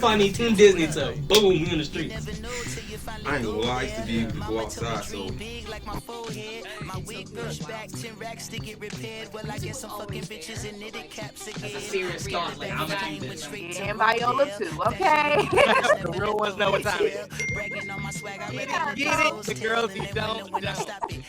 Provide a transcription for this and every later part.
Funny Team Disney, so boom, we in the streets. I ain't gonna lie, I used to be able to go outside, so That's a serious thought. Like I'm gonna do this. And Viola too, okay? The real ones know what time it is. Get it? The girls who don't.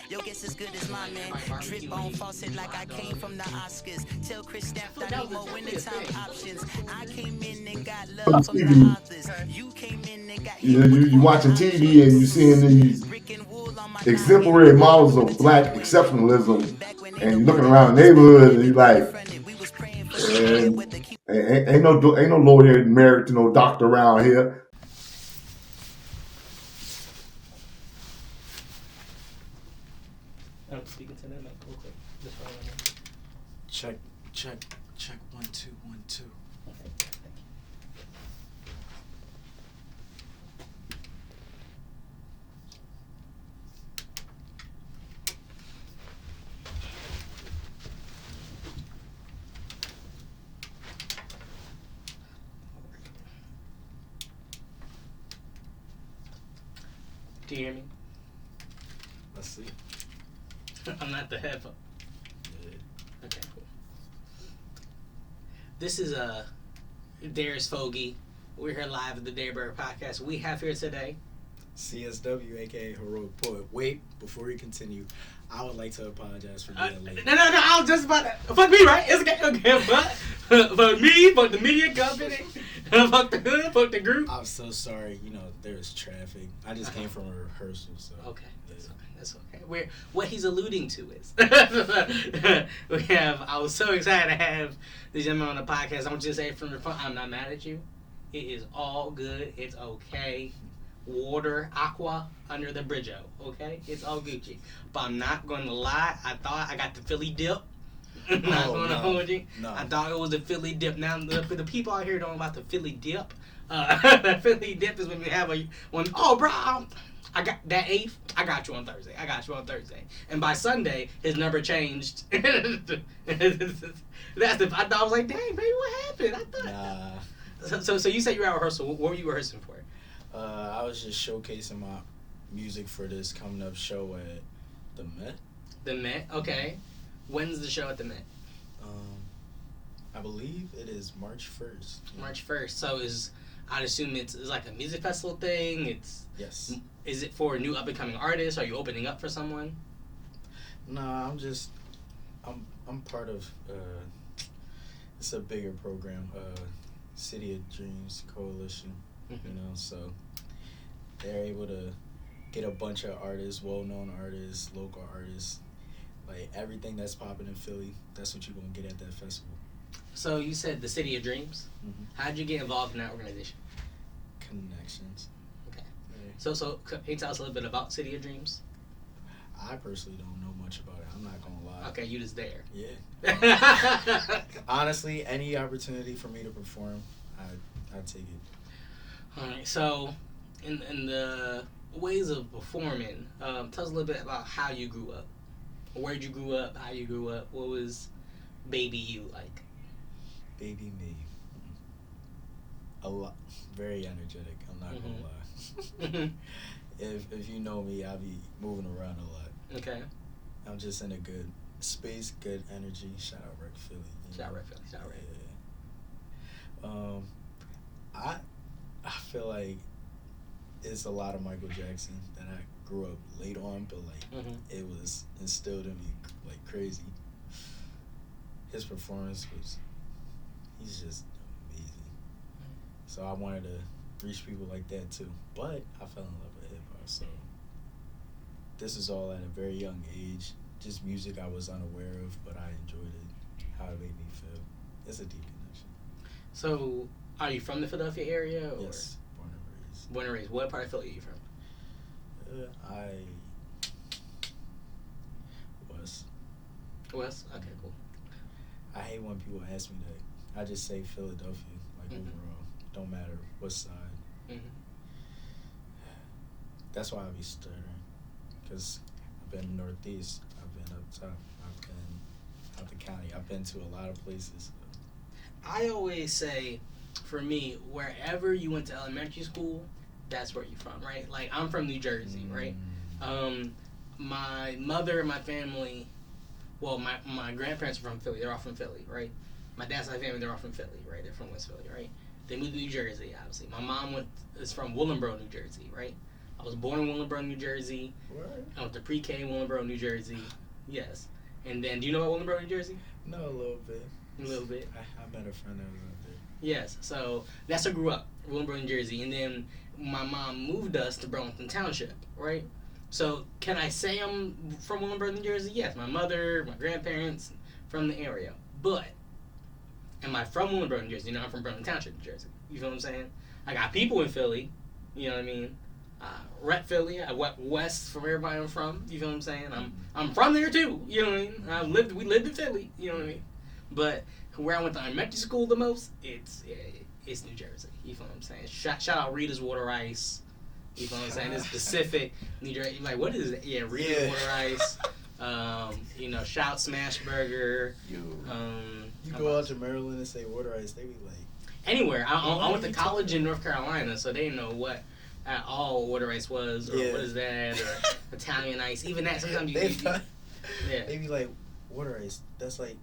Yo, guess as good as my man. Drip on faucet like I came from the Oscars. Tell Chris Staff I need more wintertime options. I came in and got love from the authors. You came in and got You watching TV and you seeing these exemplary models of black exceptionalism, and you're looking around the neighborhood and you're like, ain't no Lord here married to no doctor around here. I'm speaking to them like real quick. Just for Check, check, check. 1 2 1 2. okay, thank you. Do you hear me? Let's see. I'm not the headphone. Yeah. Okay, cool. This is Darius Fogarty. We're here live at the Daybird Podcast. We have here today. CSW, aka Heroic Poet. Wait, before we continue, I would like to apologize for being late. No, I was just about to. Fuck me, right? It's okay, fuck me, fuck the media company, fuck the hood, fuck the group. I'm so sorry. You know, there's traffic. I just came from a rehearsal, so. Okay, that's okay. What he's alluding to is we have. I was so excited to have this gentleman on the podcast. I'm just saying from the front, I'm not mad at you. It is all good. It's okay. Water, aqua under the bridge, okay? It's all Gucci. But I'm not going to lie. I thought I got the Philly dip. I'm not going to hold you. No. I thought it was the Philly dip. Now, the people out here don't know about the Philly dip. The Philly dip is when we have oh, bro, I got that 8th. I got you on Thursday. And by Sunday, his number changed. That's I thought I was like, dang, baby, what happened? I thought. Nah. So you said you were at rehearsal. What were you rehearsing for? I was just showcasing my music for this coming up show at the Met. The Met, okay. When's the show at the Met? I believe it is March 1st. Yeah. March 1st. So I'd assume it's like a music festival thing. Yes. Is it for new up and coming artists? Are you opening up for someone? Nah, I'm part of it's a bigger program, City of Dreams Coalition. Mm-hmm. You know, so they're able to get a bunch of artists, well-known artists, local artists, like everything that's popping in Philly. That's what you're gonna get at that festival. So you said the City of Dreams. Mm-hmm. How'd you get involved in that organization? Connections. Okay. Yeah. So can you tell us a little bit about City of Dreams? I personally don't know much about it. I'm not gonna lie. Okay, you just there. Yeah. Honestly, any opportunity for me to perform, I take it. All right. So, in the ways of performing, tell us a little bit about how you grew up. Where'd you grew up? How you grew up? What was baby you like? Baby me. A lot. Very energetic. I'm not gonna lie. If you know me, I'll be moving around a lot. Okay. I'm just in a good space, good energy. Shout out Rick Philly. Shout out Rick Philly. Shout out Rick. Yeah. I feel like it's a lot of Michael Jackson that I grew up late on, but like it was instilled in me like crazy. His performance he's just amazing. So I wanted to reach people like that too. But I fell in love with hip hop, so this is all at a very young age. Just music I was unaware of, but I enjoyed it, how it made me feel. It's a deep connection. So, are you from the Philadelphia area? Or? Yes, born and raised. Born and raised. What part of Philly are you from? West? Okay, cool. I hate when people ask me that. I just say Philadelphia, like overall. Don't matter what side. That's why I be stuttering. Because I've been northeast, I've been up top, I've been out the county, I've been to a lot of places. I always say for me, wherever you went to elementary school, that's where you're from, right? Like, I'm from New Jersey, right? My mother and my family, well, my grandparents are from Philly. They're all from Philly, right? My dad's side family, they're all from Philly, right? They're from West Philly, right? They moved to New Jersey, obviously. My mom is from Willingboro, New Jersey, right? I was born in Willingboro, New Jersey. What? I went to pre-K in Willingboro, New Jersey. Yes. And then, do you know about Willingboro, New Jersey? No, a little bit. A little bit. I met a friend that was out there. Yes. So that's where I grew up, Willingboro, New Jersey. And then my mom moved us to Burlington Township, right? So can I say I'm from Willingboro, New Jersey? Yes. My mother, my grandparents from the area. But am I from Willingboro, New Jersey? No, I'm from Burlington Township, New Jersey. You feel what I'm saying? I got people in Philly. You know what I mean? Rep Philly. I went west from everybody I'm from. You feel what I'm saying? I'm from there too. You know what I mean? We lived in Philly. You know what I mean? But where I went to elementary school the most, it's New Jersey. You feel what I'm saying? Shout out Rita's Water Ice. You feel what I'm saying? It's specific New Jersey. Like, what is it? Yeah, Rita's Water Ice. Shout Smash Burger. You go out to Maryland and say water ice, they be like... Anywhere. I went to college in North Carolina, so they didn't know what at all water ice was, or what is that, or Italian ice. Even that, sometimes they be like, water ice, that's like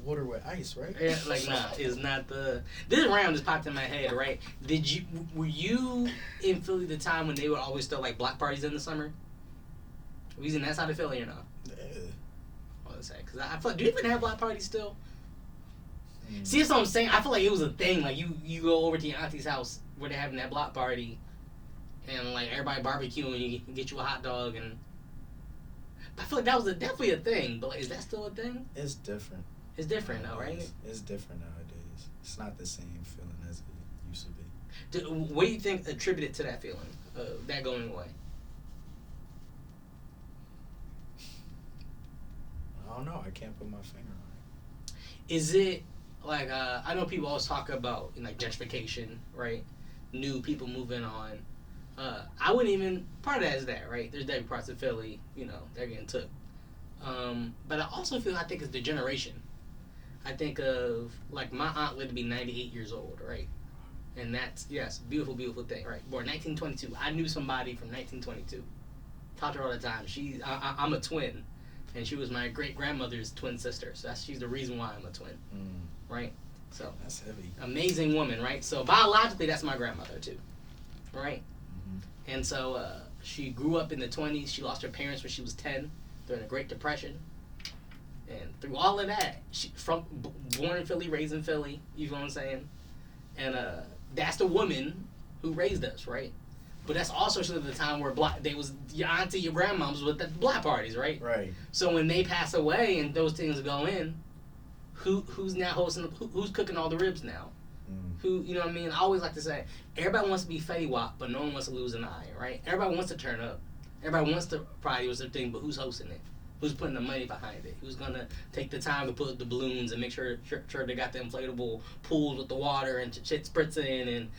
water with ice, right? Yeah, like, nah, it's not the... This round just popped in my head, right? Were you in Philly the time when they would always throw, like, block parties in the summer? Were you in that side of Philly or not? Yeah. I was saying, because I feel like, do you even have block parties still? See, that's what I'm saying. I feel like it was a thing. Like, you go over to your auntie's house where they're having that block party, and, like, everybody barbecuing, and you can get you a hot dog, and... But I feel like that was definitely a thing, but, like, is that still a thing? It's different. It's different now, right? It's different nowadays. It's not the same feeling as it used to be. What do you think attributed to that feeling, that going away? I don't know. I can't put my finger on it. Is it, like, I know people always talk about, like, gentrification, right? New people moving on. I wouldn't even, part of that is that, right? There's definitely parts of Philly, they're getting took. But I also feel, I think it's the generation. I think of, like, my aunt lived to be 98 years old, right? And that's, yes, beautiful, beautiful thing, right? Born 1922. I knew somebody from 1922. Talked to her all the time. I'm a twin. And she was my great-grandmother's twin sister. So she's the reason why I'm a twin, right? So that's heavy. Amazing woman, right? So biologically, that's my grandmother, too, right? Mm-hmm. And so she grew up in the 20s. She lost her parents when she was 10 during the Great Depression. And through all of that, born in Philly, raised in Philly, you know what I'm saying? And that's the woman who raised us, right? But that's also at the time where your auntie, your grandmoms with the block parties, right? Right. So when they pass away and those things go in, who's now hosting? Who's cooking all the ribs now? Who, you know what I mean? I always like to say, everybody wants to be Fetty Wap, but no one wants to lose an eye, right? Everybody wants to turn up. Everybody wants to party with their thing, but who's hosting it? Who's putting the money behind it? Who's gonna take the time to put the balloons and make sure they got the inflatable pools with the water and shit spritzing and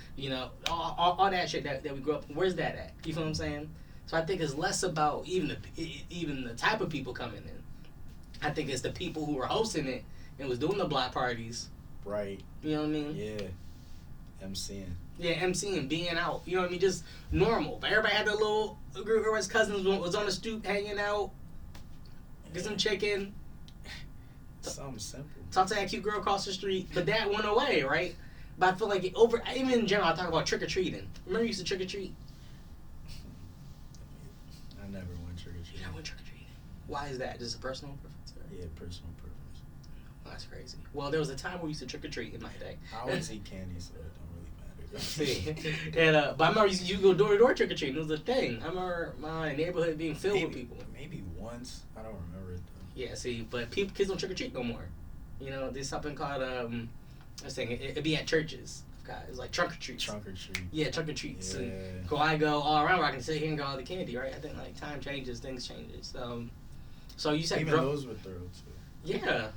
all that shit that we grew up. Where's that at? You feel what I'm saying? So I think it's less about even the type of people coming in. I think it's the people who were hosting it and was doing the block parties. Right. You know what I mean? Yeah. MCing. Yeah, MCing, being out. You know what I mean? Just normal. But everybody had their little group. Everybody's cousins was on the stoop hanging out. Get some chicken. Something simple. Talk to that cute girl across the street. But that went away, right? But I feel like even in general, I talk about trick-or-treating. Remember you used to trick-or-treat? I never went trick-or-treating. You never went trick-or-treating. Why is that? Just a personal preference? Or? Yeah, personal preference. Oh, that's crazy. Well, there was a time where we used to trick-or-treat in my day. I always eat candy, so it don't really matter. See? And, but I remember you go door-to-door trick-or-treating. It was a thing. I remember my neighborhood being filled with people. Maybe once. I don't remember it, though. Yeah, see, but kids don't trick-or-treat no more. There's something called, I was saying, it'd be at churches. It's like trunk or treats. Trunk or treat. Yeah, trunk or treats. Yeah. So I go all around where I can sit here and get all the candy, right? I think like time changes, things changes. So you said even those were thorough too. Yeah.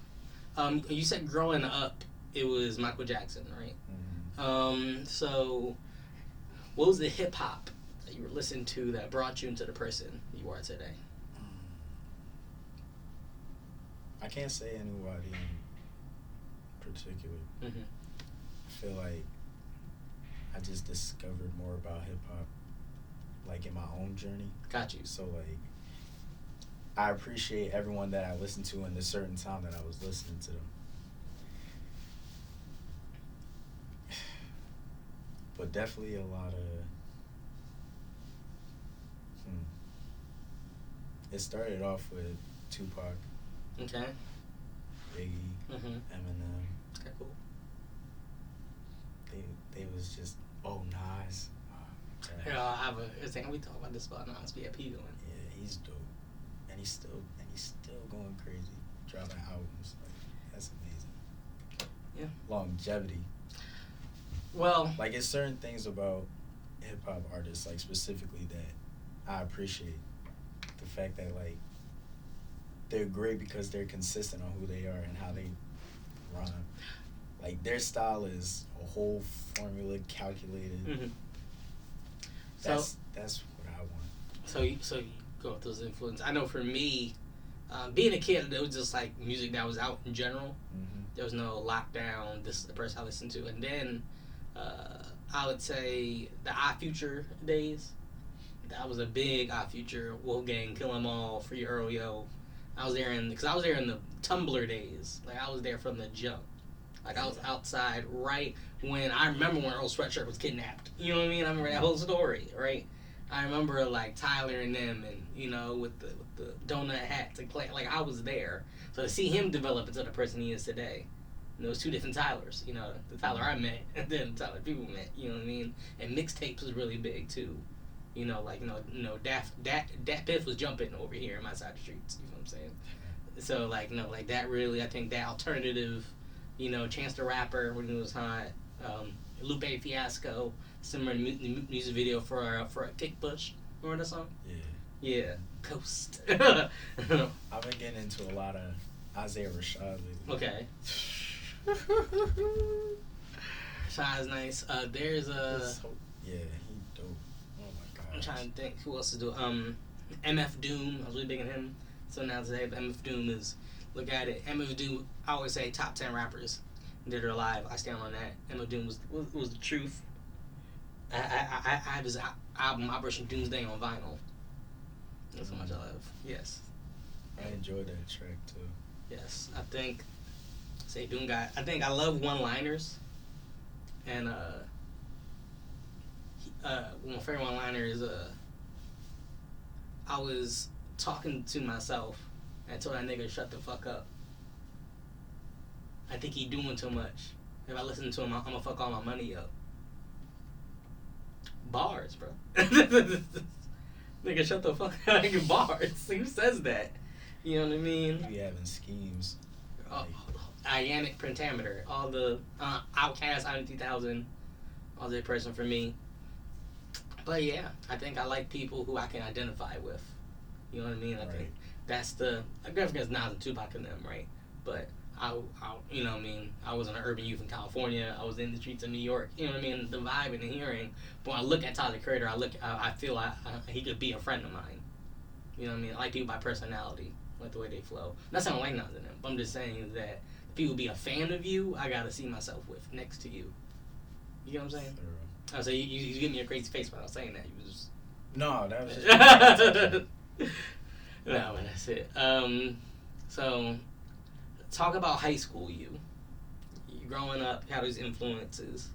You said growing up, it was Michael Jackson, right? Mm-hmm. So what was the hip hop that you were listening to that brought you into the person you are today? I can't say anybody in particular. Mm-hmm. I feel like I just discovered more about hip hop, like in my own journey. Got you. So like, I appreciate everyone that I listened to in the certain time that I was listening to them. But definitely a lot of. It started off with Tupac, Okay. Biggie, Eminem. Okay, cool. They was just Nas. I have a thing we talk about this about Nas. Be going. Yeah, he's dope, and he's still going crazy, dropping albums. Like, that's amazing. Yeah. Longevity. Well, like it's certain things about hip hop artists, like specifically that I appreciate. The fact that like they're great because they're consistent on who they are and how they rhyme. Like their style is a whole formula, calculated. That's what I want. So you go with those influences. I know for me, being a kid, it was just like music that was out in general. There was no lockdown. This is the person I listened to, and then I would say the Odd Future days. That was a big Odd Future, Wolfgang, Kill 'Em All, Free Earl. I was there in the Tumblr days. Like I was there from the jump. Like I was outside right when I remember when Earl Sweatshirt was kidnapped. You know what I mean? I remember that whole story, right? I remember like Tyler and them, and with the donut hats and play. Like I was there, so to see him develop into the person he is today. And there was two different Tylers. The Tyler I met and then the Tyler people met. You know what I mean? And mixtapes was really big too. Dat Piff was jumping over here in my side of the streets. You know what I'm saying? So that really, I think that alternative, Chance the Rapper when he was hot, Lupe Fiasco, similar music video for a Kick Push. Remember that song? Yeah. Coast. I've been getting into a lot of Isaiah Rashad lately. Okay. Rashad is nice. There's a. Yeah, he dope. I'm trying to think who else to do. MF Doom, I was really big in him. So now today, MF Doom is, look at it. MF Doom, I always say top 10 rappers that are alive. I stand on that. MF Doom was the truth. I have his album Operation Doomsday on vinyl. That's how much I love. Yes. I enjoyed that track too. Yes, I think Doom guy. I think I love one-liners, and my favorite one-liner is I was talking to myself and told that nigga shut the fuck up. I think he doing too much. If I listen to him, I'm gonna fuck all my money up. Bars, bro. Nigga, shut the fuck up. Bars. Who says that? You know what I mean? You be having schemes. Ionic pentameter. All the Outcast, I 3000. All that person for me. But yeah, I think I like people who I can identify with. You know what I mean? I think that's I guess Nas and Tupac and them, right? But I you know what I mean? I was an urban youth in California. I was in the streets of New York. You know what I mean? The vibe and the hearing. But when I look at Tyler the Creator, I feel he could be a friend of mine. You know what I mean? I like people by personality, like the way they flow. Not saying I don't like Nas and them, but I'm just saying that if people be a fan of you, I gotta see myself with next to you. You know what I'm saying? I was saying you give me a crazy face when I was saying that. You was just... No, that was just... No, but that's it. So, talk about high school you. Growing up, how these influences.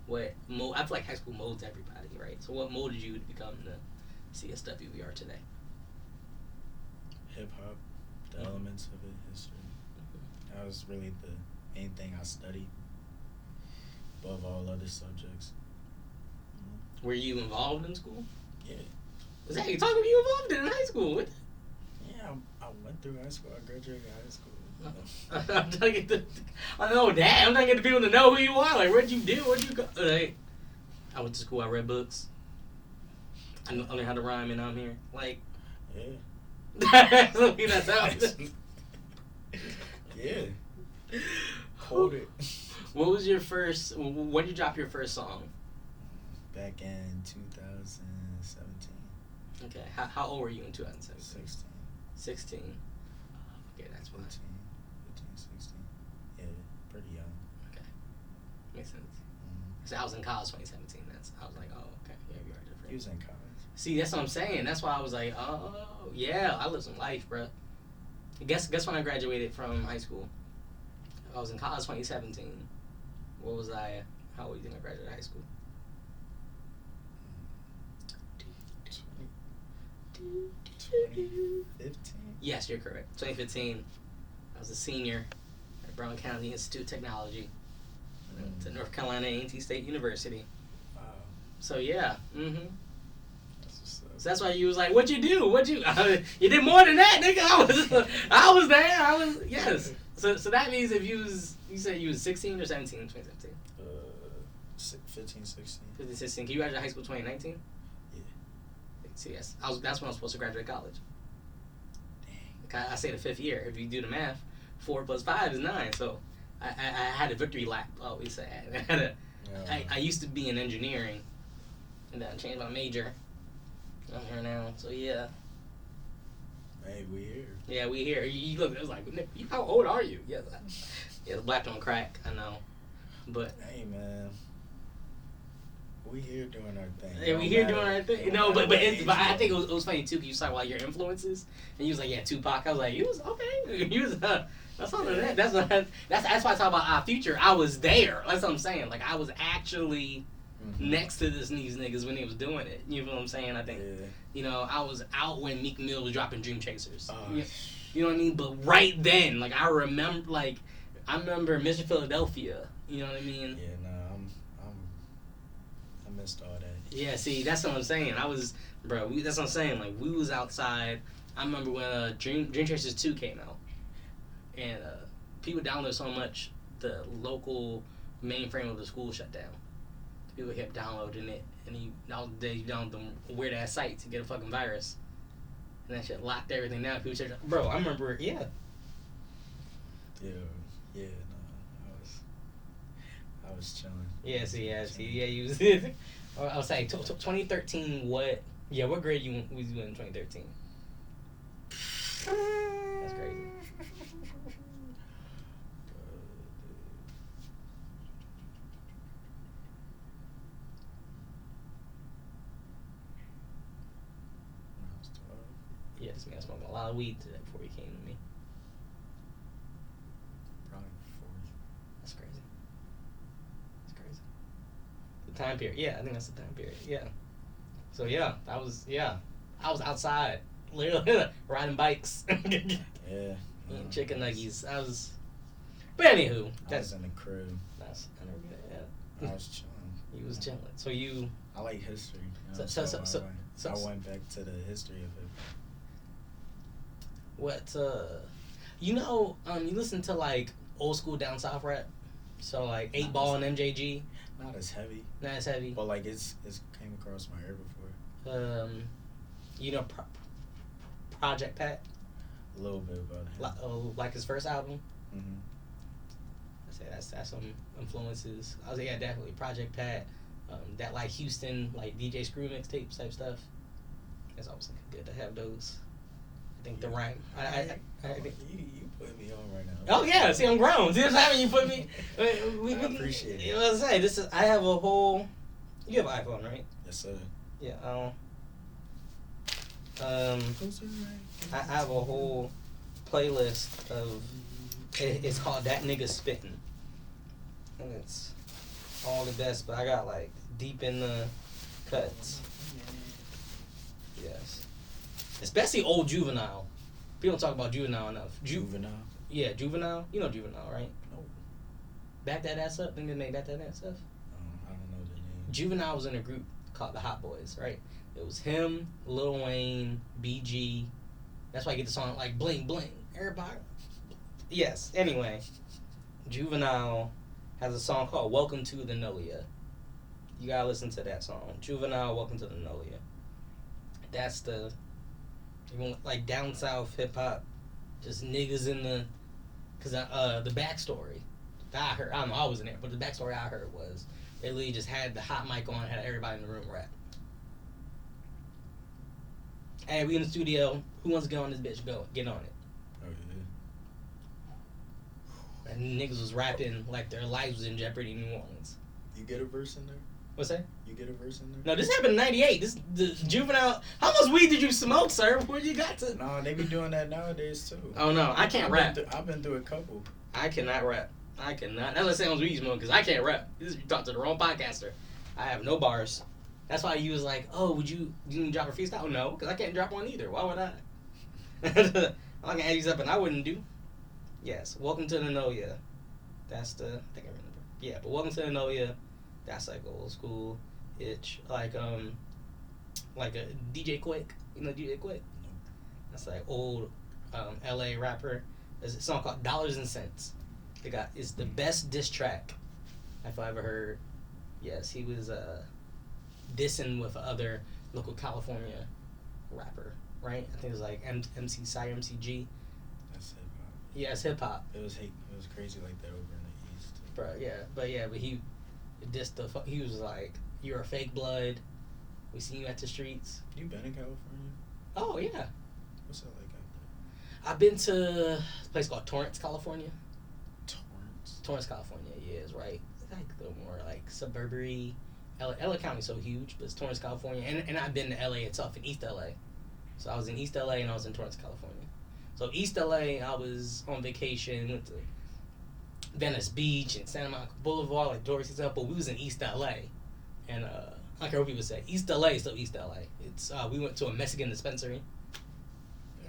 I feel like high school molds everybody, right? So what molded you to become the CSW we are today? Hip-hop, the elements of it, history. That was really the main thing I studied above all other subjects. Were you involved in school? Yeah. Zach, you talking about you involved in high school? What? Yeah, I went through high school. I graduated high school. I'm trying to get I know that. I'm trying to get the people to know who you are. Like, where'd you do? Where'd you go? Like, I went to school. I read books. I learned how to rhyme, and I'm here. Like, yeah. That's how. Yeah. Hold it. What was your first? When did you drop your first song? Back in 2017. Okay. How old were you in 2017? 16. 16. Okay, that's fine. 15, 16. Yeah, pretty young. Okay. Makes sense. So I was in college 2017. I was like, oh, okay, yeah, we are different. He was in college. See, that's what I'm saying. That's why I was like, oh, yeah, I lived some life, bro. Guess when I graduated from high school? I was in college 2017. What was I? How old do you think I graduated high school? 2015? Yes, you're correct. 2015. I was a senior at Brown County Institute of Technology. Went to North Carolina A&T State University. Wow. So yeah. That's what's up. So that's why you was like, "What'd you do? You did more than that, nigga." I was there. Yes. So that means if you said you was 16 or 17 in 2017. 15, 16. 15, 16. Can you graduate high school 2019? Yeah. See, yes. That's when I was supposed to graduate college. Dang. I say the 5th year. If you do the math, 4 + 5 is 9. So I had a victory lap. I always say I used to be in engineering, and then I changed my major. I'm here now. So yeah. Hey, we here. Yeah, we here. You look. It was like, how old are you? Yes, black don't crack. I know, but hey, man, we here doing our thing. Yeah, we here doing our thing. You know, but I think it was funny too. Cause you saw like your influences, and you was like, yeah, Tupac. I was like, you was okay. You was that's all that. That's why I talk about our future. I was there. That's what I'm saying. Like I was actually next to these niggas when they was doing it. You know what I'm saying? I think. Yeah. You know, I was out when Meek Mill was dropping Dream Chasers. You know what I mean? But right then, like I remember Mr. Philadelphia. You know what I mean? Yeah, no, I missed all that. Yeah, see, that's what I'm saying. That's what I'm saying. Like we was outside. I remember when Dream Chasers 2 came out, and people downloaded so much, the local mainframe of the school shut down. People kept downloading it, and you download them weird ass site to get a fucking virus, and that shit locked everything down. People said, "Bro, I remember, yeah." Yeah, no, I was chilling. Yeah, you was. I was saying, 2013. What grade was you in 2013? That's crazy. Yeah, this man smoked a lot of weed today before he came to me. Probably 40. That's crazy. The time period. Yeah, I think that's the time period. Yeah. So yeah, I was outside, literally riding bikes. Yeah. Eating chicken nuggets. But anywho, I was in the crib. That's I never get it. I was chilling. You was chilling. So you. I like history. You know, So I went back to the history of it. What you listen to like old school down south rap, so like 8 Ball and MJG. Not as heavy. Not as heavy. But like it's came across my ear before. Project Pat. A little bit about him. Like his first album. Mhm. I say that's some influences. I was definitely Project Pat. That like Houston like DJ Screw mixtape type stuff. It's always good to have those. I think the rhyme. I think you put me on right now. Oh yeah, see I'm grown. See what's happening? You put me. I appreciate it. You know what I'm saying? I have a whole. You have an iPhone, right? Yes, sir. Yeah. I have a whole playlist of. It's called That Nigga Spittin', and it's all the best. But I got like Deep in the Cuts. Yes. Especially old Juvenile. People don't talk about Juvenile enough. Juvenile? Yeah, Juvenile. You know Juvenile, right? No. Back That Ass Up? Think they made Back That Ass Up? I don't know the name. Juvenile was in a group called the Hot Boys, right? It was him, Lil Wayne, BG. That's why you get the song like Bling Bling. Everybody. Yes, anyway. Juvenile has a song called Welcome to the Nolia. You gotta listen to that song. Juvenile, Welcome to the Nolia. That's the... You want like down south hip hop, just niggas in the, cause the backstory that I heard, I don't know, I wasn't there, but the backstory I heard was they literally just had the hot mic on, had everybody in the room rap. Hey, we in the studio. Who wants to get on this bitch? Go get on it. Oh And niggas was rapping like their lives was in jeopardy in New Orleans. You get a verse in there? What's that? You get a verse in there? No, this happened in '98. This the Juvenile. How much weed did you smoke, sir? Before you got to? No, they be doing that nowadays too. Oh no, I can't rap. I've been through a couple. I cannot rap. I cannot. That's what sounds weed smoke because I can't rap. You talk to the wrong podcaster. I have no bars. That's why you was like, oh, would you drop a freestyle? No, because I can't drop one either. Why would I? I'm gonna add these up and I wouldn't do. Yes, welcome to the Noya. That's the. I think I remember. Yeah, but welcome to the Noya. That's like old school itch, like a DJ Quick. You know DJ Quick? That's like old LA rapper. There's a song called Dollars and Cents. It's the best diss track I've ever heard. Yes, he was dissing with other local California rapper, right? I think it was like MC Sire, MCG. That's hip hop. Yeah, it's hip hop. It was crazy like that over in the East. Bro, but he dissed he was like, you're a fake blood. We seen you at the streets. You been in California? Oh yeah. What's that like out I've been to a place called Torrance, California. there? Torrance, California, yeah, is right. It's like a little more like suburban. LA County's so huge, but it's Torrance, California. And I've been to LA itself, in East LA. So I was in East LA and I was in Torrance, California. So East LA, I was on vacation, went to Venice Beach and Santa Monica Boulevard, like touristy stuff, but we was in East LA. And I don't care what people say. East LA is still East LA. It's we went to a Mexican dispensary.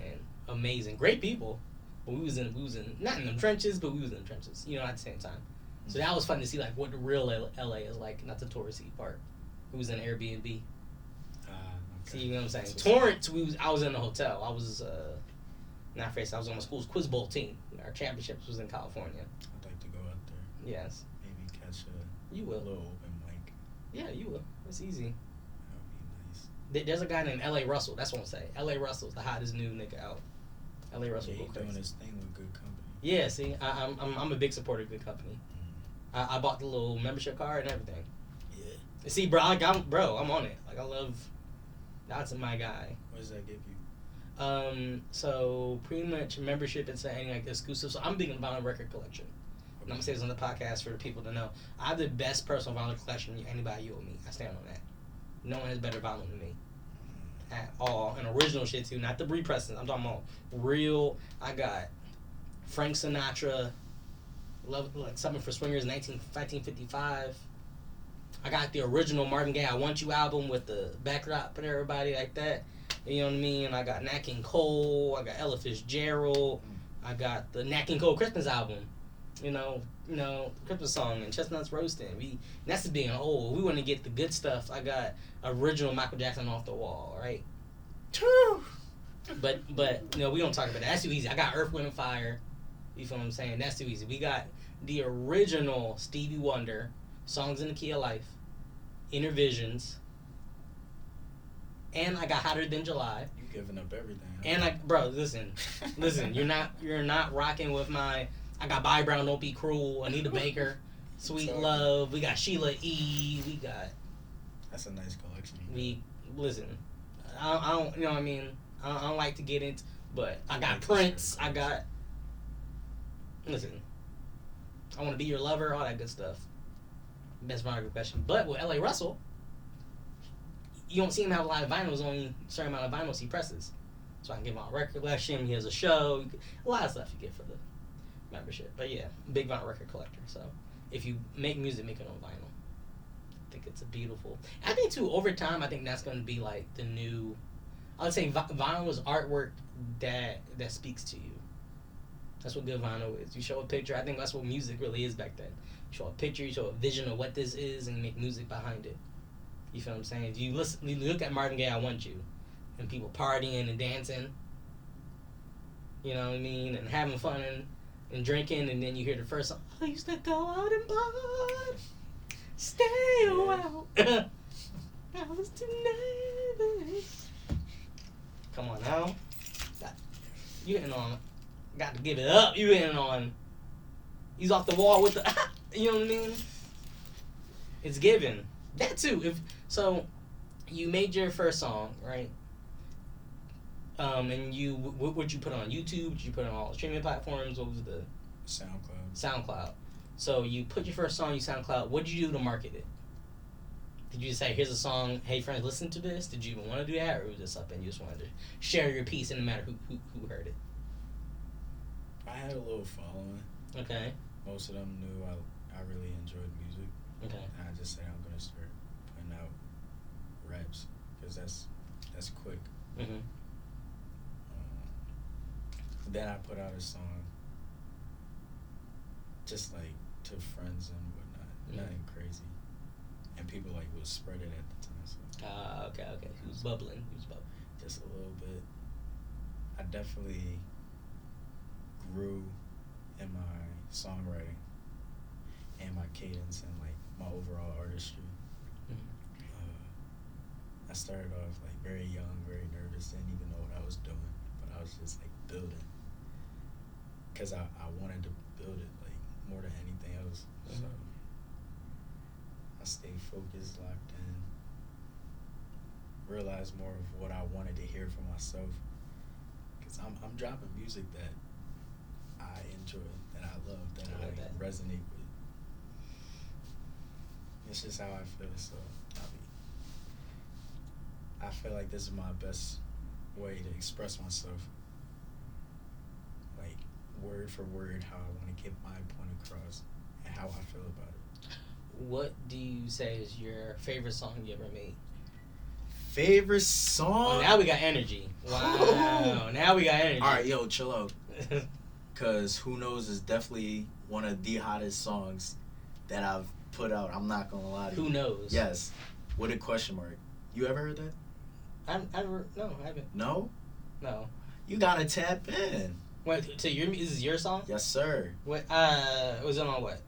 And amazing. Great people. But we was in not in the trenches, but we was in the trenches, at the same time. So that was fun to see like what the real LA is like, not the touristy part. We was in Airbnb. Okay. See, you know what I'm saying? Torrance, I was in a hotel. I was I was on my school's quiz bowl team. Our championships was in California. I'd like to go out there. Yes. Maybe catch You a will. little open mic. Yeah, you will. It's easy. That would be nice. There's a guy named L.A. Russell. That's what I'm saying. L.A. Russell's the hottest new nigga out. L.A. Russell Yeah, go he crazy. doing his thing with good company. Yeah, see, I'm a big supporter of good company. I bought the little membership card and everything. Yeah. See, bro, I'm on it. Like I love. That's my guy. What does that give you? So pretty much membership into any like exclusive. So I'm big on vinyl record collection. And I'm gonna say this on the podcast for the people to know. I have the best personal vinyl collection than anybody you or me. I stand on that. No one has better vinyl than me. At all. And original shit too, not the repressings. I'm talking about real. I got Frank Sinatra, Love like Something for Swingers 1955. I got the original Marvin Gaye I Want You album with the backdrop and everybody like that. You know what I mean? I got Nat King Cole. I got Ella Fitzgerald. I got the Nat King Cole Christmas album. Christmas song and Chestnuts Roasting. That's just being old. We want to get the good stuff. I got original Michael Jackson Off the Wall, right? But we don't talk about that. That's too easy. I got Earth, Wind and Fire. You feel what I'm saying? That's too easy. We got the original Stevie Wonder, Songs in the Key of Life, Inner Visions, and I got Hotter Than July. You giving up everything. Huh? And listen. You're not rocking with my. I got Bobby Brown, Don't Be Cruel, Anita Baker, Sweet Love. We got Sheila E. We got. That's a nice collection. Listen. I don't. You know what I mean? I don't like to get into, but I got Prince. I got. Listen. I Want to Be Your Lover. All that good stuff. Best vinyl question. But with L.A. Russell, you don't see him have a lot of vinyls, only a certain amount of vinyls he presses. So I can give him a record collection. He has a show. A lot of stuff you get for the membership. But yeah, big vinyl record collector. So if you make music, make it on vinyl. I think it's a beautiful. I think too, over time, I think that's going to be like the new. I would say vinyl is artwork that speaks to you. That's what good vinyl is. You show a picture. I think that's what music really is back then. You show a picture, you show a vision of what this is, and you make music behind it. You feel what I'm saying? If you look at Marvin Gaye, I Want You, and people partying and dancing, you know what I mean, and having fun and drinking, and then you hear the first song, I used to go out and party, stay a while. I was too nervous. Come on now. You hitting on, got to give it up. You hitting on, he's off the wall with the, you know what I mean? It's given. That too. So, you made your first song, right? And what you put on YouTube? Did you put it on all streaming platforms? What was the? SoundCloud. So you put your first song on SoundCloud. What did you do to market it? Did you say, here's a song, hey friends, listen to this? Did you even want to do that, or was this something you just wanted to share your piece, and no matter who heard it? I had a little following. Okay. Most of them knew I really enjoyed music. Okay. And I just said I'm gonna start putting out raps because that's quick. Mm-hmm. Then I put out a song, just like to friends and whatnot, nothing crazy, and people like would spread it at the time. So. Okay. Who's bubbling? Just a little bit. I definitely grew in my songwriting and my cadence and like my overall artistry. I started off like very young, very nervous, didn't even know what I was doing, but I was just like building because I wanted to build it like more than anything else. So I stayed focused, locked in, realized more of what I wanted to hear for myself, because I'm dropping music that I enjoy, that I love, that I resonate with. It's just how I feel. So I feel like this is my best way to express myself, like word for word, how I want to get my point across and how I feel about it. What do you say is your favorite song you ever made? Favorite song? Oh, now we got energy. Wow. Now we got energy. All right, yo, chill out. Because Who Knows is definitely one of the hottest songs that I've put out. I'm not going to lie to you. Who Knows? Yes. With a question mark. You ever heard that? No, I haven't. No? No. You got to tap in. Wait, so this is your song? Yes, sir. What? Was it on what?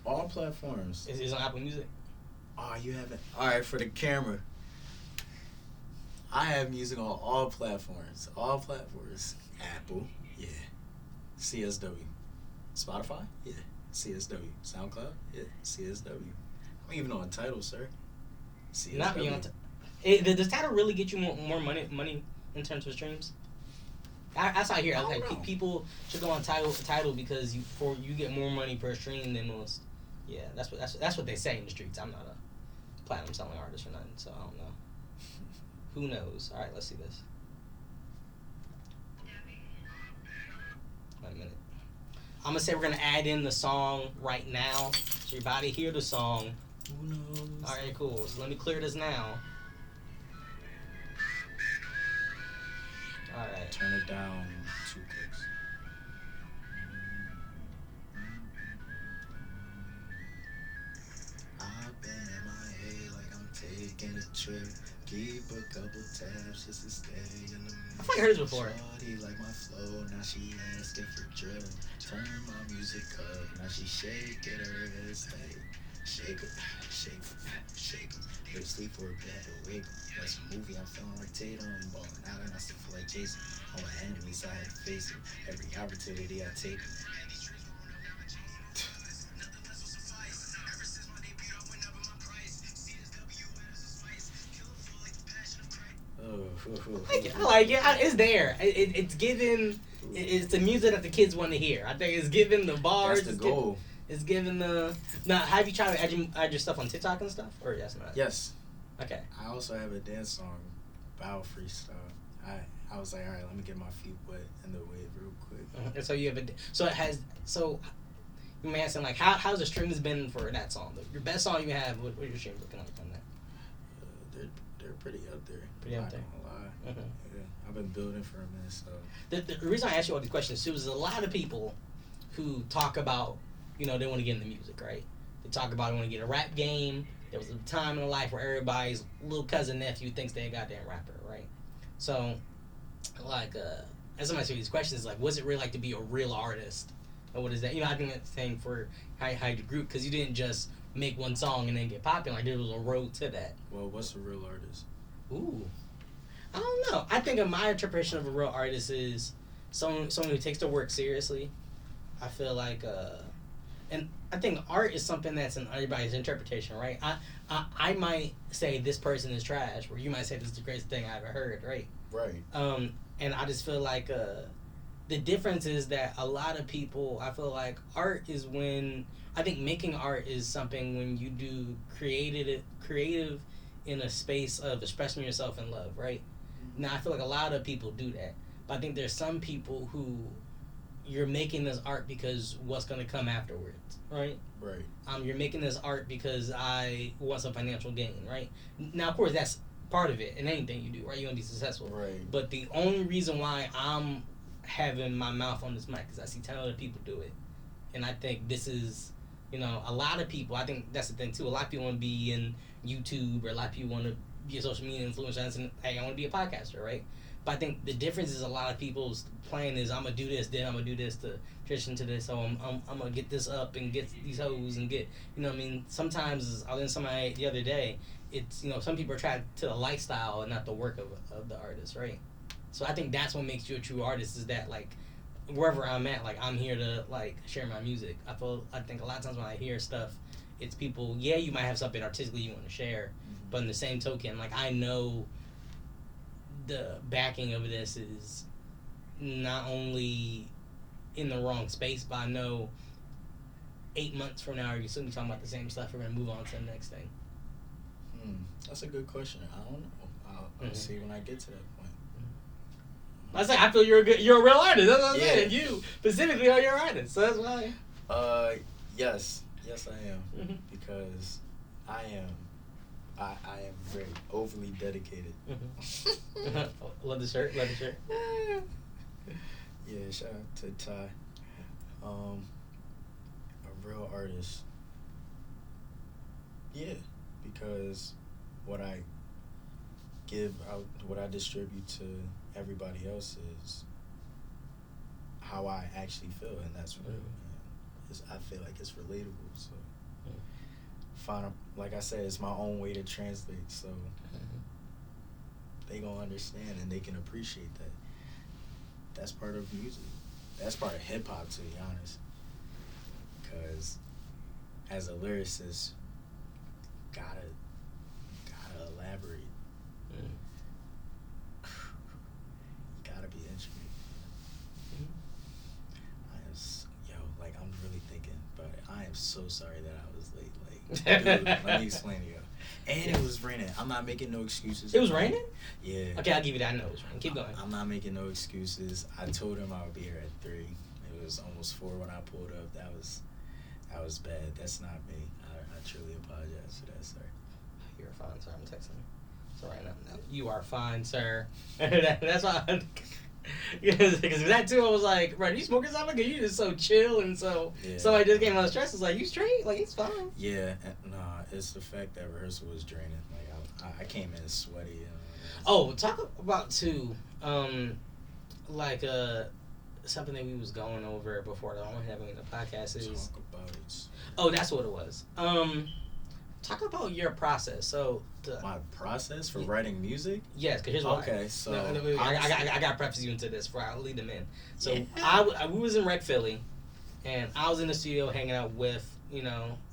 All platforms. Is it on Apple Music? Oh, you haven't? All right, for the camera. I have music on all platforms. All platforms. Apple, yeah. CSW. Spotify, yeah. CSW. SoundCloud, yeah. CSW. I'm even on Tidal, sir. CSW. Not me on. Does Tidal really get you more money in terms of streams? That's how I hear. I was like, people should go on Tidal because you get more money per stream than most. Yeah, that's what they say in the streets. I'm not a platinum selling artist or nothing, so I don't know. Who knows? All right, let's see this. Wait a minute. I'm gonna say we're gonna add in the song right now, so you're about to hear the song. Who knows? All right, cool. So let me clear this now. All right. Turn it down 2 clicks. I've been in my head like I'm taking a trip. Keep a couple tabs just to stay in the mood. I've heard this before. Shorty like my flow, now she asking for drill. Turn my music up, now she shake it, her head stay. Shake it, shake it, shake it. Go to sleep for a bit, wake up. Watch a movie, I'm feeling like Tatum. Ballin' out and I still feel like Jason. All my enemies, I had to face them. Every opportunity I take. I like it. It's there. It's given. It's the music that the kids want to hear. I think it's given the bars. That's the goal. It's given the. Now, have you tried to add your stuff on TikTok and stuff? Or yes, not? Yes. Okay. I also have a dance song, Bow Freestyle. I was like, all right, let me get my feet wet in the wave real quick. And so you have you may ask them, like, how's the streams been for that song? Your best song you have, what are your streams looking like on that? They're pretty up there. Pretty up there. Not gonna lie. Yeah, I've been building for a minute, so. The reason I asked you all these questions too is a lot of people who talk about, they want to get into music, right? They talk about they want to get a rap game. There was a time in their life where everybody's little cousin nephew thinks they're a goddamn rapper, right? So, like, as somebody asked these questions, like, what's it really like to be a real artist? Or what is that? I think that's the same for how you group, because you didn't just make one song and then get popular. Like, there was a road to that. Well, what's a real artist? Ooh. I don't know. I think my interpretation of a real artist is someone who takes their work seriously. I feel like, and I think art is something that's in everybody's interpretation, right? I might say this person is trash, or you might say this is the greatest thing I ever heard, right? Right. And I just feel like the difference is that a lot of people, I feel like art is when, I think making art is something when you do creative in a space of expressing yourself in love, right? Now I feel like a lot of people do that, but I think there's some people who you're making this art because what's going to come afterwards, right? Right. You're making this art because I want some financial gain, right? Now, of course, that's part of it in anything you do, right? You want to be successful. Right. But the only reason why I'm having my mouth on this mic is I see 10 other people do it. And I think this is, you know, a lot of people, I think that's the thing too. A lot of people want to be in YouTube, or a lot of people want to be a social media influencer and, hey, I want to be a podcaster, right? But I think the difference is a lot of people's plan is I'm going to do this, then I'm going to do this to transition to this. So I'm going to get this up and get these hoes and get, you know what I mean? Sometimes, I was in somebody the other day, it's, you know, some people are trying to the lifestyle and not the work of the artist, right? So I think that's what makes you a true artist, is that, like, wherever I'm at, like, I'm here to, like, share my music. I think a lot of times when I hear stuff, it's people, yeah, you might have something artistically you want to share, but in the same token, like, I know the backing of this is not only in the wrong space, but I know 8 months from now, you're still be talking about the same stuff. We're going to move on to the next thing. That's a good question. I don't know. I'll see when I get to that point. I say I feel you're a real artist. That's what I'm saying. You specifically are your artist. So that's why. Yes, I am, because I am very overly dedicated. Love the shirt. Yeah, shout out to Ty. A real artist. Yeah, because what I give out, what I distribute to everybody else is how I actually feel, and that's real. I feel like it's relatable. So, like I said, it's my own way to translate. So they gonna understand and they can appreciate that. That's part of music. That's part of hip hop, to be honest. Because as a lyricist, gotta elaborate. Gotta be intricate. I'm really thinking, but I am so sorry that I was late. Like, dude, let me explain to you. And it was raining. I'm not making no excuses. It was raining? Yeah. Okay, I'll give you that. I know it was raining. Keep going. I'm not making no excuses. I told him I would be here at 3. It was almost 4 when I pulled up. That was bad. That's not me. I truly apologize for that, sir. You're fine, sir. I'm texting. So right now, you are fine, sir. That's why. Because that too, I was like, bro, you smoking something? You just so chill and so. Yeah. Somebody just came out of stress. It's like, you straight? Like, he's fine. Yeah, nah, it's the fact that rehearsal was draining. Like, I came in sweaty. Talk about too, something that we was going over before the only having the podcast is. Talk about it. Oh, that's what it was. Talk about your process. So my process for writing music? Yes, because here's why. Okay, so I got to preface you into this before I lead them in. So we was in Rec Philly, and I was in the studio hanging out with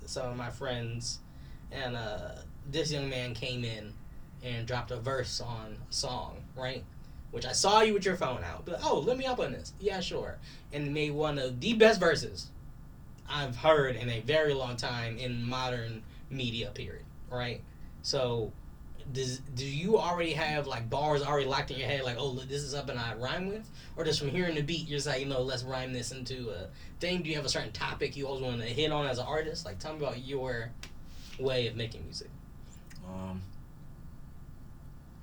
some of my friends, and this young man came in and dropped a verse on a song, right? Which I saw you with your phone out. But let me up on this. Yeah, sure. And made one of the best verses I've heard in a very long time in modern media, period, right? So do you already have like bars already locked in your head, like, this is something I rhyme with? Or just from hearing the beat you're just like, let's rhyme this into a thing? Do you have a certain topic you always want to hit on as an artist? Like, tell me about your way of making music.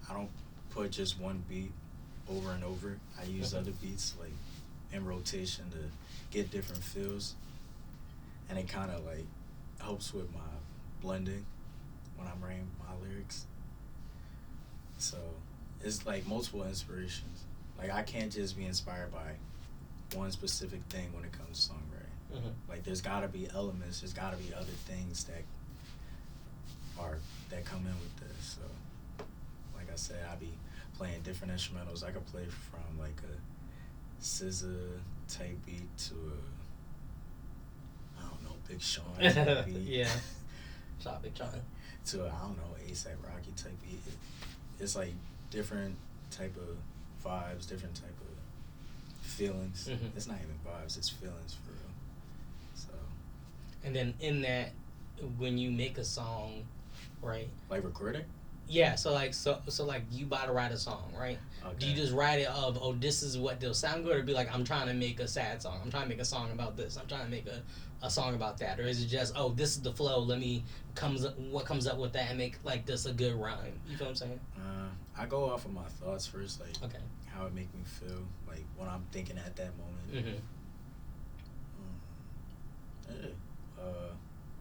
I don't put just one beat over and over. I use other beats like in rotation to get different feels, and it kind of like helps with my blending when I'm writing my lyrics. So it's like multiple inspirations. Like, I can't just be inspired by one specific thing when it comes to songwriting. Like, there's gotta be elements, there's gotta be other things that come in with this. So like I said, I be playing different instrumentals. I could play from like a SZA type beat to Big Sean type beat. Yeah. Shot Big Sean. To A$AP Rocky type beat. It's like different type of vibes, different type of feelings. It's not even vibes, it's feelings for real. So. And then in that, when you make a song, right? Like recording? Yeah, so like you about to write a song, right? Okay. Do you just write it of, oh, this is what they'll sound good, or be like, I'm trying to make a sad song, I'm trying to make a song about this, I'm trying to make a song about that, or is it just, oh, this is the flow, let me what comes up with that and make like this a good rhyme? You feel what I'm saying? I go off of my thoughts first, like okay, how it make me feel, like what I'm thinking at that moment.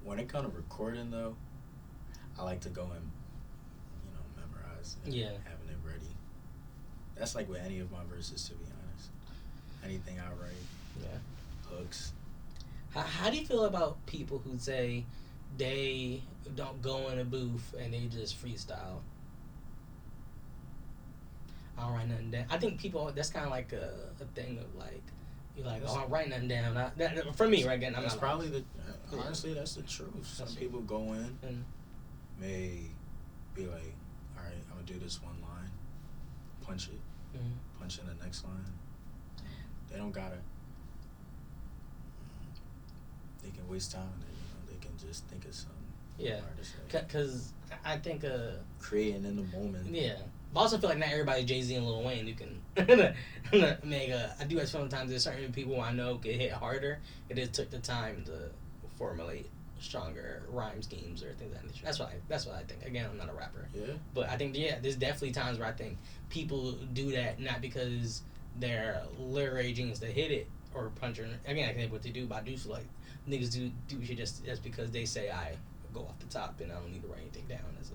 When it comes to recording though, I like to go and memorize and having it ready. That's like with any of my verses, to be honest. Anything I write, hooks. How do you feel about people who say they don't go in a booth and they just freestyle? I don't write nothing down. I think people, that's kind of like a thing of like, you're like, oh, I'm writing nothing down. For me, right? Again, that's probably honestly, that's the truth. Some people go in, may be like, all right, I'm going to do this one line, punch it, punch in the next line. They don't got to, they can waste time and they can just think of something. Yeah, because I think creating in the moment. Yeah, but I also feel like not everybody Jay-Z and Lil Wayne who can make I do feel sometimes there's certain people I know could hit harder. It just took the time to formulate stronger rhyme schemes or things like that. That's what I think. Again, I'm not a rapper. Yeah. But I think there's definitely times where I think people do that not because they're literary genius to hit it or punch or again I think what they do, but I do feel like niggas do shit just because they say I go off the top and I don't need to write anything down as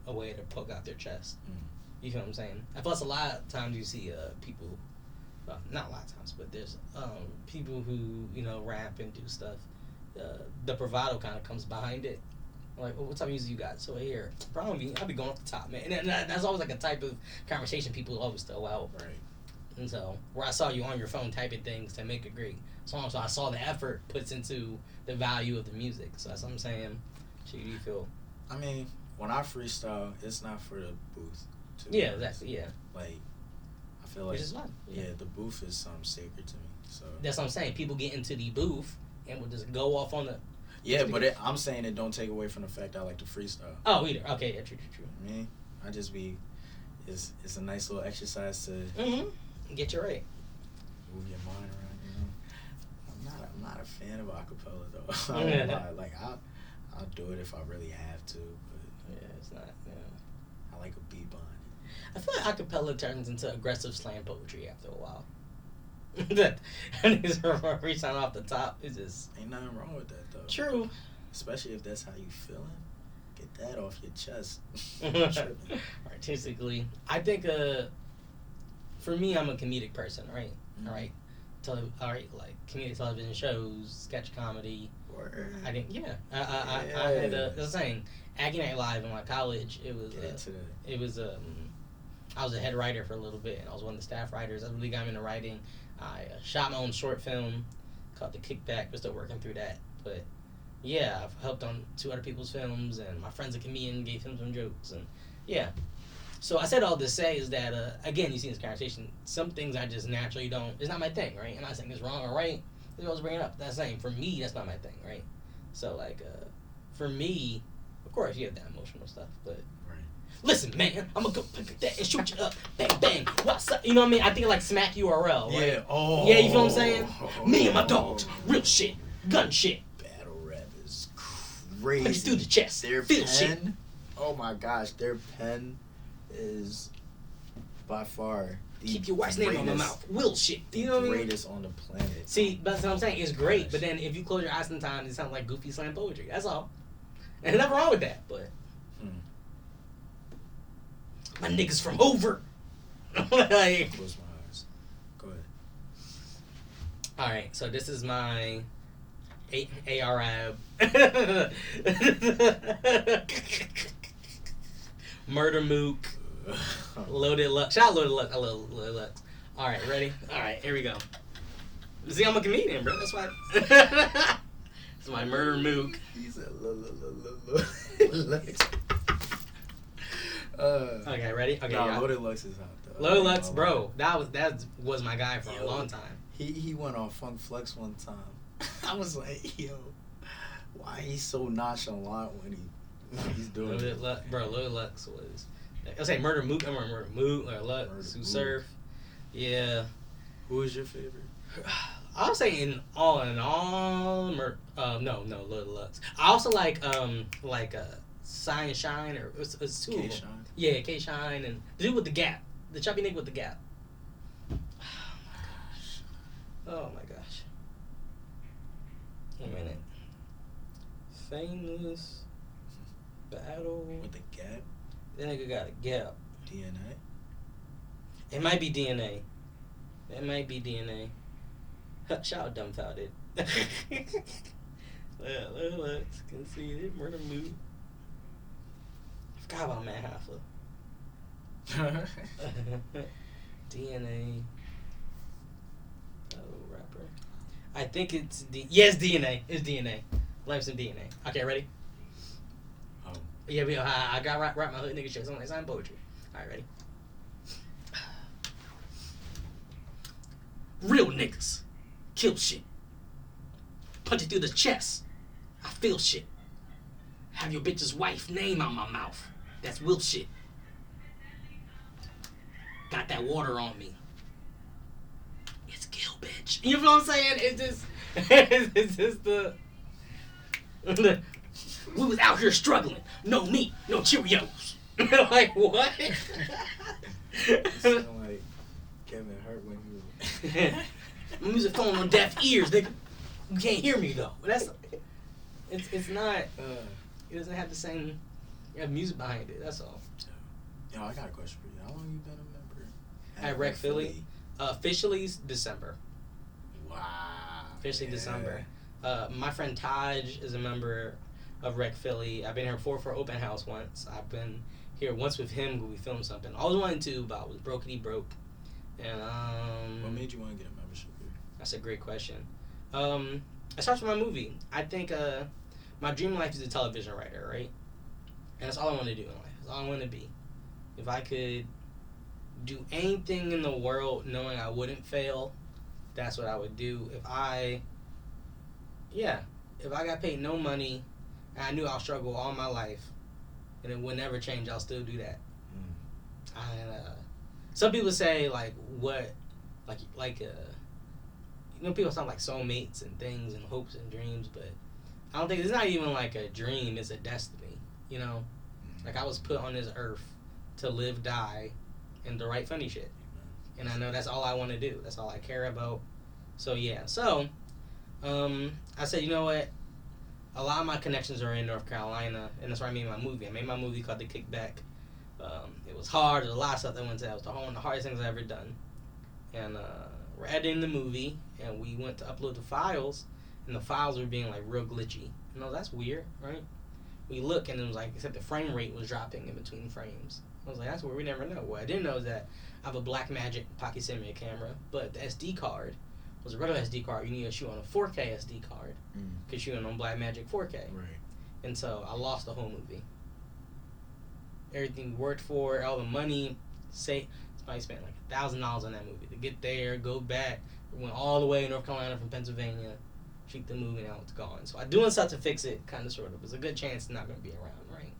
a way to poke out their chest. You feel what I'm saying? I feel like a lot of times you see people, not a lot of times, but there's people who rap and do stuff. The bravado kind of comes behind it. Like, what type of music you got? So here, probably I'll be going off the top, man. And that's always like a type of conversation people always throw out. Right. And so, where I saw you on your phone typing things to make a great song, so I saw the effort puts into the value of the music. So that's what I'm saying. So do you feel? I mean, when I freestyle, it's not for the booth. Yeah, exactly. Yeah. Like, I feel like which is fun. Yeah, the booth is something sacred to me. So that's what I'm saying. People get into the booth and will just go off on the. Yeah, but I'm saying it don't take away from the fact I like to freestyle. Oh, either. Okay, yeah, true. I mean, I just be, it's a nice little exercise to get you right. Move your mind around. I'm not a fan of acapella though. I don't lie. Like I'll do it if I really have to. But yeah, it's not. Yeah. I like a beat behind it. I feel like acapella turns into aggressive slam poetry after a while. That freestyling off the top is just ain't nothing wrong with that though. True. Especially if that's how you feeling. Get that off your chest. Artistically, I think for me, I'm a comedic person, right? All right, like comedic television shows, sketch comedy. Word. I think I had the saying Aggie Night Live in my college. It was I was a head writer for a little bit, and I was one of the staff writers. That really got me into writing. I shot my own short film called The Kickback. We're still working through that, but yeah, I've helped on 2 other people's films, and my friend's a comedian, gave him some jokes, and yeah. So I said all to say is that again, you see in this conversation, some things I just naturally don't. It's not my thing, right? I'm not saying it's wrong or right. I was bringing up. That's saying for me, that's not my thing, right? So like, for me, of course, you have that emotional stuff, but. Listen, man, I'm gonna go pick up that and shoot you up. Bang, bang. What's up? You know what I mean? I think like Smack URL, right? Yeah, oh. Yeah, you feel what I'm saying? Me and my dogs. Real shit. Gun shit. Battle rap is crazy. Let's do the chest. Their Feel pen, shit. Oh my gosh, their pen is by far the Keep your wife's name on my mouth. Will shit. You know what I mean? Greatest on the planet. See, that's what I'm saying. It's great, but then if you close your eyes sometimes, it sounds like goofy slam poetry. That's all. And nothing wrong with that, but. My niggas from Hoover. Like, close my eyes. Go ahead. Alright, so this is my ARAB Murder Mook Loaded Luck. Shout out Loaded Luck. I love Loaded Luck. Alright, ready? Alright, here we go. See, I'm a comedian, bro. That's why. It's my Murder Mook. He said, Okay, ready? Okay, nah, yeah. Loaded Lux is hot though. Loaded Lux, bro. That was my guy for a long time. He went on Funk Flex one time. I was like, yo, why he's so nonchalant when he's doing Loaded it? Lux, bro. Loaded Lux was. I'll say Murder Mook. I remember Murder Mook or Lux who surf. Yeah. Who was your favorite? I'll say in all, no, Loaded Lux. I also like Sign Shine or it's two of them. K-Shine? Yeah, K Shine and the dude with the gap, the chubby nigga with the gap. Oh my gosh. A minute. Famous battle. With the gap? That nigga got a gap. DNA? It might be DNA. It might be DNA. Shout out dumbfounded. Let's concede Murder Mood. I forgot about Matt Hoffa. DNA. Oh, rapper. I think it's DNA. It's DNA. Life's in DNA. Okay, ready? Oh. Yeah, I got rap my hood nigga shit. Someone sign poetry. Alright, ready? Real niggas kill shit. Punch it through the chest. I feel shit. Have your bitch's wife name on my mouth. That's will shit. Got that water on me. It's kill bitch. You know what I'm saying? It's just the we was out here struggling. No meat, no Cheerios. Like what? Sound like Kevin Hart when he was. My music falling on deaf ears. Nigga, you can't hear me though. It's not. It doesn't have the same music behind it. That's all. Yo, I got a question for you. How long you been a member? At Rec Philly? Officially December. Wow. Officially December. My friend Taj is a member of Rec Philly. I've been here before for open house once. I've been here once with him when we filmed something. I was wanting to, but I was brokety broke. And what made you want to get a membership here? That's a great question. It starts with my movie. I think my dream in life is a television writer, right? And that's all I want to do in life. That's all I want to be. If I could do anything in the world knowing I wouldn't fail, that's what I would do. If I got paid no money and I knew I'll struggle all my life and it would never change, I'll still do that. Some people say people sound like soulmates and things and hopes and dreams, but I don't think it's not even like a dream, it's a destiny, you know? Like I was put on this earth to live, die, and to write funny shit. And I know that's all I want to do. That's all I care about. So yeah. So, I said, you know what? A lot of my connections are in North Carolina, and that's where I made my movie. I made my movie called The Kickback. It was hard. There's a lot of stuff that went to that. It was one of the hardest things I've ever done. And we're editing the movie, and we went to upload the files, and the files were being like real glitchy. You know, that's weird, right? We look, and it was like, except the frame rate was dropping in between frames. I was like, that's where we never know. What I didn't know is that I have a Blackmagic Pocket Cinema camera, but the SD card was a regular SD card. You need to shoot on a 4K SD card because shooting on Blackmagic 4K. Right. And so I lost the whole movie. Everything we worked for, all the money, probably spent like $1,000 on that movie to get there, go back. We went all the way to North Carolina from Pennsylvania, shoot the movie, now it's gone. So I'm doing stuff to fix it, kind of, sort of. There's a good chance it's not going to be around, right?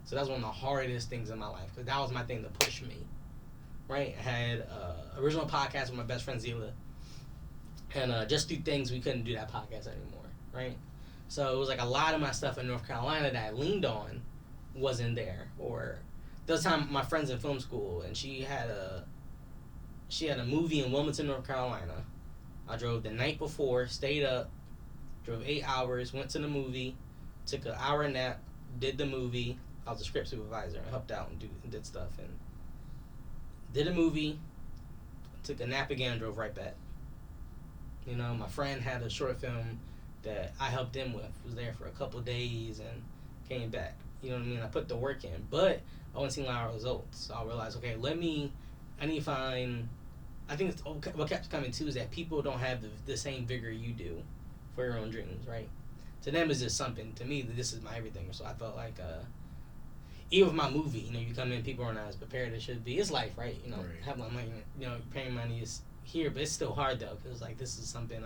So that's one of the hardest things in my life because that was my thing to push me, right? I had original podcast with my best friend Zila, and just through things we couldn't do that podcast anymore, right? So it was like a lot of my stuff in North Carolina that I leaned on wasn't there. Or there was time my friend's in film school and she had a movie in Wilmington, North Carolina. I drove the night before, stayed up, drove 8 hours, went to the movie, took an hour nap, did the movie. I was a script supervisor and helped out and did stuff and did a movie, took a nap again and drove right back. You know, my friend had a short film that I helped him with, was there for a couple of days and came back. You know what I mean? I put the work in, but I wasn't seeing a lot of results. So I realized, okay, I need to find, I think what kept coming too is that people don't have the same vigor you do for your own dreams, right? To them, it's just something. To me, this is my everything. So I felt like even with my movie, you know, you come in, people are not as prepared as should be. It's life, right? You know, Right. have my money, you know, paying money is here, but it's still hard though, because like this is something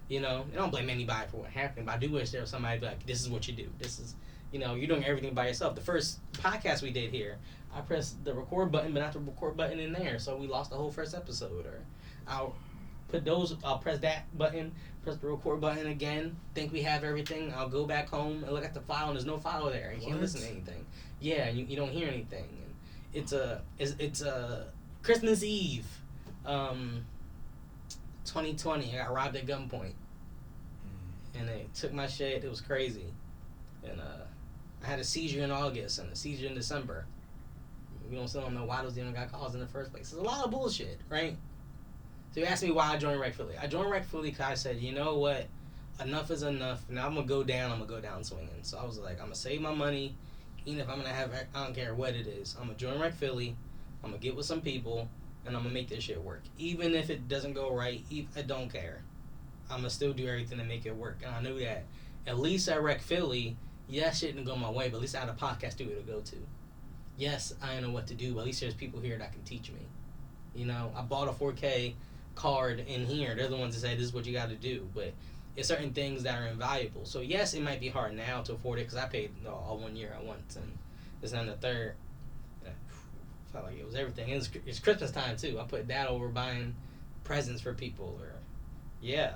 you know, I don't blame anybody for what happened, but I do wish there was somebody like, this is what you do. This is, you know, you're doing everything by yourself. The first podcast we did here, I pressed the record button, but not the record button in there, so we lost the whole first episode. Or I'll press that button, press the record button again, think we have everything. I'll go back home and look at the file, and there's no file there. You can't listen to anything. Yeah, you don't hear anything. And it's a Christmas Eve, 2020. I got robbed at gunpoint, and they took my shit. It was crazy, and I had a seizure in August and a seizure in December. We still don't know why those even got caused in the first place. It's a lot of bullshit, right? So you asked me why I joined Rec Philly. I joined Rec Philly because I said, you know what? Enough is enough. Now I'm going to go down swinging. So I was like, I'm going to save my money. Even if I'm going to have, I don't care what it is. I'm going to join Rec Philly. I'm going to get with some people. And I'm going to make this shit work. Even if it doesn't go right, I don't care. I'm going to still do everything to make it work. And I knew that at least at Rec Philly, yes, shit didn't go my way, but at least I had a podcast studio to go to. Yes, I don't know what to do, but at least there's people here that can teach me. You know, I bought a 4K card in here. They're the ones that say this is what you got to do, but it's certain things that are invaluable. So yes, it might be hard now to afford it because I paid all 1 year at once, and it's on the third. Felt like it was everything. It's Christmas time too. I put that over buying presents for people, or yeah.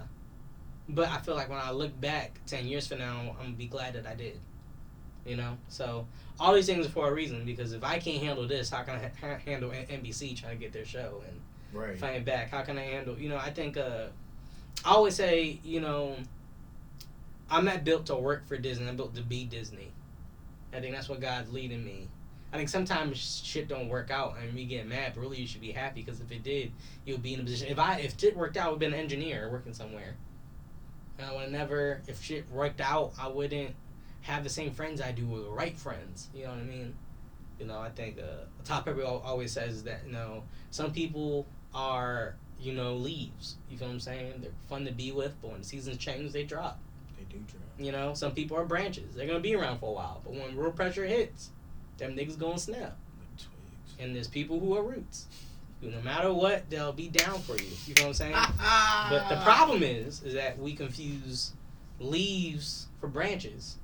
But I feel like when I look back 10 years from now, I'm gonna be glad that I did. You know, so all these things are for a reason, because if I can't handle this, how can I handle NBC trying to get their show and fighting back? How can I handle, you know, I think, I always say, you know, I'm not built to work for Disney, I'm built to be Disney. I think that's what God's leading me. I think sometimes shit don't work out and we get mad, but really you should be happy, because if it did, you'll be in a position. If shit worked out, I would have been an engineer working somewhere. And I would never, if shit worked out, I wouldn't have the same friends I do, or the right friends. You know what I mean? You know, I think the top everybody always says that, you know, some people are, you know, leaves. You feel what I'm saying? They're fun to be with, but when the seasons change, they drop. They do drop. You know, some people are branches. They're going to be around for a while, but when real pressure hits, them niggas going to snap. Like twigs. And there's people who are roots. Who, no matter what, they'll be down for you. You know what I'm saying? But the problem is that we confuse leaves for branches.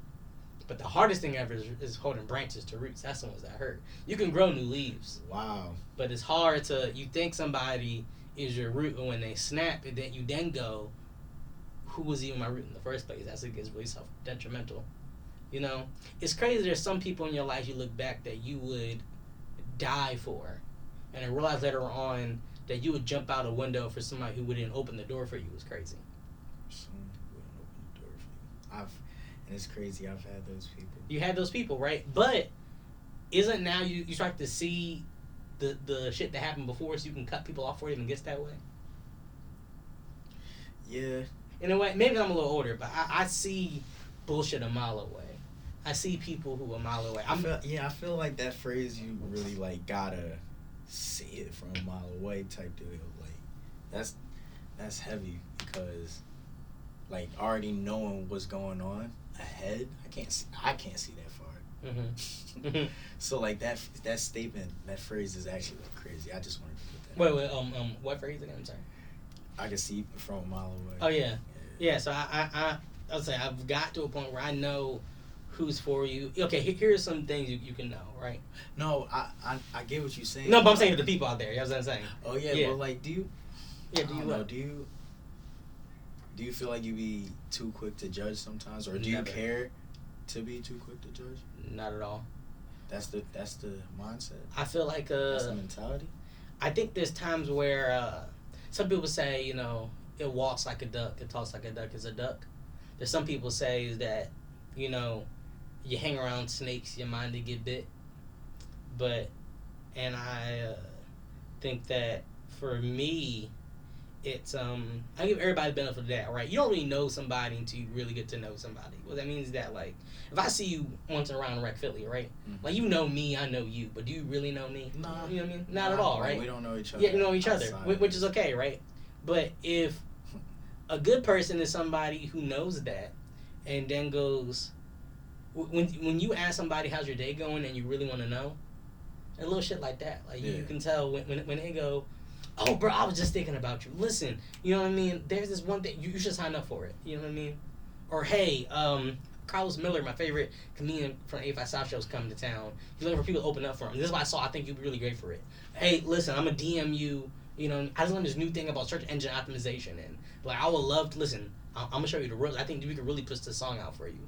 But the hardest thing ever is holding branches to roots. That's the ones that hurt. You can grow new leaves. Wow. But it's hard to, you think somebody is your root, and when they snap, and then you then go, who was even my root in the first place? That's it gets really self-detrimental. You know? It's crazy there's some people in your life you look back that you would die for. And I realize later on that you would jump out a window for somebody who wouldn't open the door for you. Was crazy. Someone who wouldn't open the door for you. And it's crazy, I've had those people. You had those people, right? But isn't now you start to see the shit that happened before, so you can cut people off before it even gets that way? Yeah. In a way, maybe I'm a little older, but I see bullshit a mile away. I see people who are a mile away. I feel like that phrase, you really like gotta see it from a mile away type deal. Like that's heavy, because like already knowing what's going on ahead, I can't see that far. Mm-hmm. So like that statement, that phrase is actually like crazy. I just wanted to put that. Wait, what phrase again? I'm sorry. I can see from a mile away. Oh yeah. So I'll say I've got to a point where I know who's for you. Okay, here's some things you can know, right? No, I get what you're saying. No, but I'm saying to the people out there. You know what I'm saying? Oh yeah. Well, like, do you? Yeah. Do you what? Do you feel like you be too quick to judge sometimes, or do you care to be too quick to judge? Not at all. That's the mindset. I feel like that's the mentality. I think there's times where some people say, you know, it walks like a duck, it talks like a duck is a duck. There's some people say is that, you know, you hang around snakes, your mind to get bit. And I think that for me, it's I give everybody the benefit of that, right? You don't really know somebody until you really get to know somebody. What that means is that, like, if I see you once around Rec Philly, right? Mm-hmm. Like, you know me, I know you, but do you really know me? Nah. You know what I mean? Not at all, right? We don't know each other. Yeah, we know each other, which is okay, right? But if a good person is somebody who knows that and then goes, when you ask somebody how's your day going and you really want to know, a little shit like that, like you can tell when they go, oh bro, I was just thinking about you. Listen, you know what I mean? There's this one thing you should sign up for it. You know what I mean? Or hey, Carlos Miller, my favorite comedian from 85 South show, is coming to town. He's looking for people to open up for him. This is what I saw. I think you'd be really great for it. Hey, listen, I'm a DM you. You know, I just learned this new thing about search engine optimization, and like I would love to listen. I'm gonna show you the rules. I think we could really push this song out for you.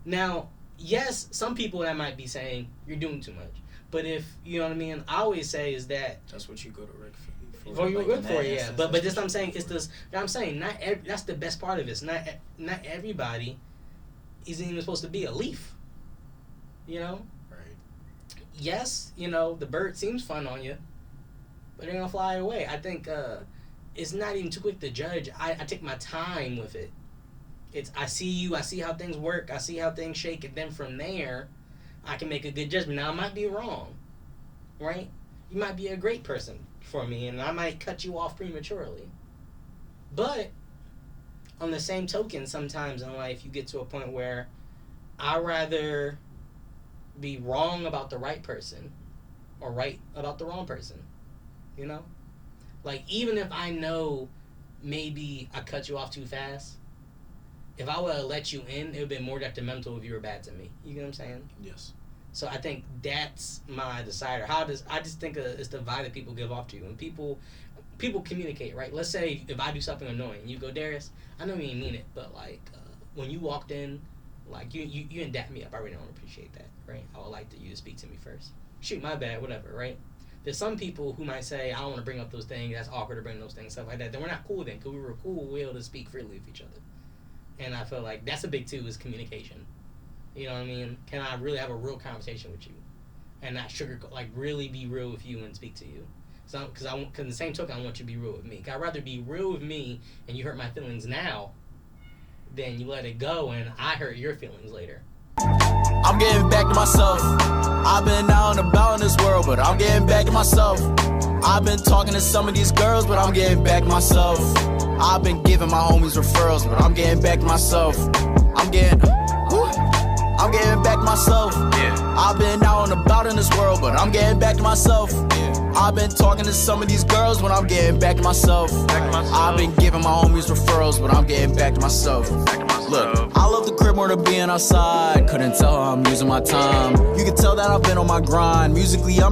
Now, yes, some people that might be saying you're doing too much, but if you know what I mean, I always say is that that's what you go to Rick for. For you good for it, yeah. But this I'm saying it's this. I'm saying that's the best part of this. Not everybody isn't even supposed to be a leaf. You know. Right. Yes, you know the bird seems fun on you, but they're gonna fly away. I think it's not even too quick to judge. I take my time with it. I see you. I see how things work. I see how things shake, and then from there, I can make a good judgment. Now I might be wrong, right? You might be a great person for me, and I might cut you off prematurely. But on the same token, sometimes in life you get to a point where I'd rather be wrong about the right person or right about the wrong person. You know? Like, even if I know maybe I cut you off too fast, if I would have let you in, it would have been more detrimental if you were bad to me. You get what I'm saying? Yes. So I think that's my decider. I just think it's the vibe that people give off to you. And people communicate, right? Let's say if I do something annoying, you go, Darius, I know you ain't mean it, but like when you walked in, like you didn't dap me up. I really don't appreciate that, right? I would like you to speak to me first. Shoot, my bad, whatever, right? There's some people who might say, I don't want to bring up those things. That's awkward to bring those things, stuff like that. Then we're not cool then, because we were cool. We were able to speak freely with each other. And I feel like that's a big two is communication. You know what I mean? Can I really have a real conversation with you, and not sugarcoat? Like really be real with you and speak to you. So, because in the same token, I want you to be real with me. I'd rather be real with me and you hurt my feelings now, than you let it go and I hurt your feelings later. I'm getting back to myself. I've been out and about in this world, but I'm getting back to myself. I've been talking to some of these girls, but I'm getting back to myself. I've been giving my homies referrals, but I'm getting back to myself. I'm getting back to myself. Yeah. I've been out and about in this world, but I'm getting back to myself. Yeah. I've been talking to some of these girls, but I'm getting back to myself. I've been giving my homies referrals, but I'm getting back to myself. Look, I love the crib more than being outside. Couldn't tell how I'm using my time. You can tell that I've been on my grind. Musically, I'm